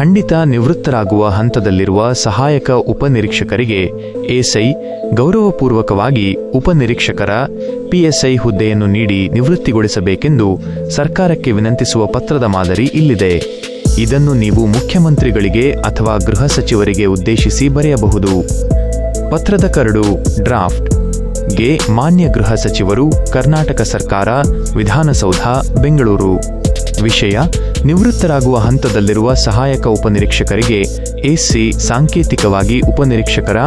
ಖಂಡಿತ ನಿವೃತ್ತರಾಗುವ ಹಂತದಲ್ಲಿರುವ ಸಹಾಯಕ ಉಪನಿರೀಕ್ಷಕರಿಗೆ ಎಸ್ಐ ಗೌರವಪೂರ್ವಕವಾಗಿ ಉಪನಿರೀಕ್ಷಕರ PSI ಹುದ್ದೆಯನ್ನು ನೀಡಿ ನಿವೃತ್ತಿಗೊಳಿಸಬೇಕೆಂದು ಸರ್ಕಾರಕ್ಕೆ ವಿನಂತಿಸುವ ಪತ್ರದ ಮಾದರಿ ಇಲ್ಲಿದೆ. ಇದನ್ನು ನೀವು ಮುಖ್ಯಮಂತ್ರಿಗಳಿಗೆ ಅಥವಾ ಗೃಹ ಸಚಿವರಿಗೆ ಉದ್ದೇಶಿಸಿ ಬರೆಯಬಹುದು. ಪತ್ರದ ಕರಡು ಡ್ರಾಫ್ಟ್ ಗೆ ಮಾನ್ಯ ಗೃಹ ಸಚಿವರು, ಕರ್ನಾಟಕ ಸರ್ಕಾರ, ವಿಧಾನಸೌಧ, ಬೆಂಗಳೂರು. ವಿಷಯ: ನಿವೃತ್ತರಾಗುವ ಹಂತದಲ್ಲಿರುವ ಸಹಾಯಕ ಉಪನಿರೀಕ್ಷಕರಿಗೆ SC ಸಾಂಕೇತಿಕವಾಗಿ ಉಪನಿರೀಕ್ಷಕರ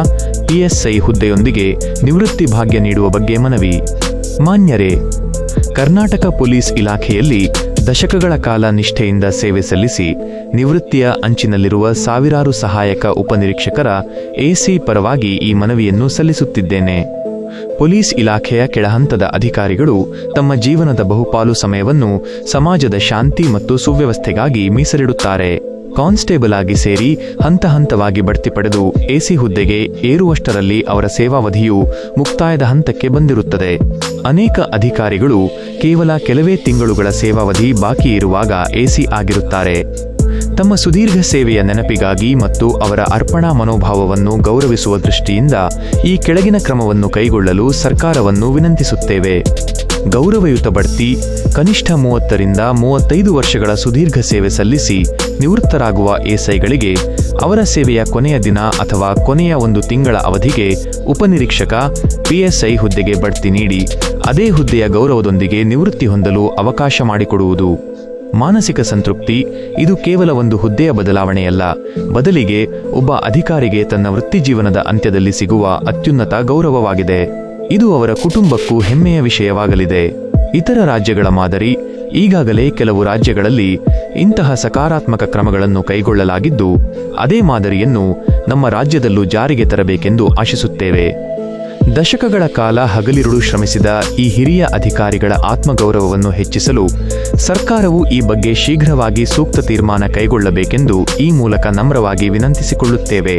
PSI ಹುದ್ದೆಯೊಂದಿಗೆ ನಿವೃತ್ತಿ ಭಾಗ್ಯ ನೀಡುವ ಬಗ್ಗೆ ಮನವಿ. ಮಾನ್ಯರೇ, ಕರ್ನಾಟಕ ಪೊಲೀಸ್ ಇಲಾಖೆಯಲ್ಲಿ ದಶಕಗಳ ಕಾಲ ನಿಷ್ಠೆಯಿಂದ ಸೇವೆ ಸಲ್ಲಿಸಿ ನಿವೃತ್ತಿಯ ಅಂಚಿನಲ್ಲಿರುವ ಸಾವಿರಾರು ಸಹಾಯಕ ಉಪನಿರೀಕ್ಷಕರ AC ಪರವಾಗಿ ಈ ಮನವಿಯನ್ನು ಸಲ್ಲಿಸುತ್ತಿದ್ದೇನೆ. ಪೊಲೀಸ್ ಇಲಾಖೆಯ ಕೆಳಹಂತದ ಅಧಿಕಾರಿಗಳು ತಮ್ಮ ಜೀವನದ ಬಹುಪಾಲು ಸಮಯವನ್ನು ಸಮಾಜದ ಶಾಂತಿ ಮತ್ತು ಸುವ್ಯವಸ್ಥೆಗಾಗಿ ಮೀಸಲಿಡುತ್ತಾರೆ. ಕಾನ್ಸ್ಟೇಬಲ್ ಆಗಿ ಸೇರಿ ಹಂತ ಹಂತವಾಗಿ ಬಡ್ತಿ ಪಡೆದು AC ಹುದ್ದೆಗೆ ಏರುವಷ್ಟರಲ್ಲಿ ಅವರ ಸೇವಾವಧಿಯು ಮುಕ್ತಾಯದ ಹಂತಕ್ಕೆ ಬಂದಿರುತ್ತದೆ. ಅನೇಕ ಅಧಿಕಾರಿಗಳು ಕೇವಲ ಕೆಲವೇ ತಿಂಗಳುಗಳ ಸೇವಾವಧಿ ಬಾಕಿ ಇರುವಾಗ AC ಆಗಿರುತ್ತಾರೆ. ತಮ್ಮ ಸುದೀರ್ಘ ಸೇವೆಯ ನೆನಪಿಗಾಗಿ ಮತ್ತು ಅವರ ಅರ್ಪಣಾ ಮನೋಭಾವವನ್ನು ಗೌರವಿಸುವ ದೃಷ್ಟಿಯಿಂದ ಈ ಕೆಳಗಿನ ಕ್ರಮವನ್ನು ಕೈಗೊಳ್ಳಲು ಸರ್ಕಾರವನ್ನು ವಿನಂತಿಸುತ್ತೇವೆ. ಗೌರವಯುತ ಬಡ್ತಿ: ಕನಿಷ್ಠ 30 ರಿಂದ 35 ವರ್ಷಗಳ ಸುದೀರ್ಘ ಸೇವೆ ಸಲ್ಲಿಸಿ ನಿವೃತ್ತರಾಗುವ ಎಸ್ಐಗಳಿಗೆ ಅವರ ಸೇವೆಯ ಕೊನೆಯ ದಿನ ಅಥವಾ ಕೊನೆಯ 1 ತಿಂಗಳ ಅವಧಿಗೆ ಉಪನಿರೀಕ್ಷಕ PSI ಹುದ್ದೆಗೆ ಬಡ್ತಿ ನೀಡಿ ಅದೇ ಹುದ್ದೆಯ ಗೌರವದೊಂದಿಗೆ ನಿವೃತ್ತಿ ಹೊಂದಲು ಅವಕಾಶ ಮಾಡಿಕೊಡುವುದು. ಮಾನಸಿಕ ಸಂತೃಪ್ತಿ: ಇದು ಕೇವಲ ಒಂದು ಹುದ್ದೆಯ ಬದಲಾವಣೆಯಲ್ಲ, ಬದಲಿಗೆ ಒಬ್ಬ ಅಧಿಕಾರಿಗೆ ತನ್ನ ವೃತ್ತಿಜೀವನದ ಅಂತ್ಯದಲ್ಲಿ ಸಿಗುವ ಅತ್ಯುನ್ನತ ಗೌರವವಾಗಿದೆ. ಇದು ಅವರ ಕುಟುಂಬಕ್ಕೂ ಹೆಮ್ಮೆಯ ವಿಷಯವಾಗಲಿದೆ. ಇತರ ರಾಜ್ಯಗಳ ಮಾದರಿ: ಈಗಾಗಲೇ ಕೆಲವು ರಾಜ್ಯಗಳಲ್ಲಿ ಇಂತಹ ಸಕಾರಾತ್ಮಕ ಕ್ರಮಗಳನ್ನು ಕೈಗೊಳ್ಳಲಾಗಿದ್ದು, ಅದೇ ಮಾದರಿಯನ್ನು ನಮ್ಮ ರಾಜ್ಯದಲ್ಲೂ ಜಾರಿಗೆ ತರಬೇಕೆಂದು ಆಶಿಸುತ್ತೇವೆ. ದಶಕಗಳ ಕಾಲ ಹಗಲಿರುಳು ಶ್ರಮಿಸಿದ ಈ ಹಿರಿಯ ಅಧಿಕಾರಿಗಳ ಆತ್ಮಗೌರವವನ್ನು ಹೆಚ್ಚಿಸಲು ಸರ್ಕಾರವು ಈ ಬಗ್ಗೆ ಶೀಘ್ರವಾಗಿ ಸೂಕ್ತ ತೀರ್ಮಾನ ಕೈಗೊಳ್ಳಬೇಕೆಂದು ಈ ಮೂಲಕ ನಮ್ರವಾಗಿ ವಿನಂತಿಸಿಕೊಳ್ಳುತ್ತೇವೆ.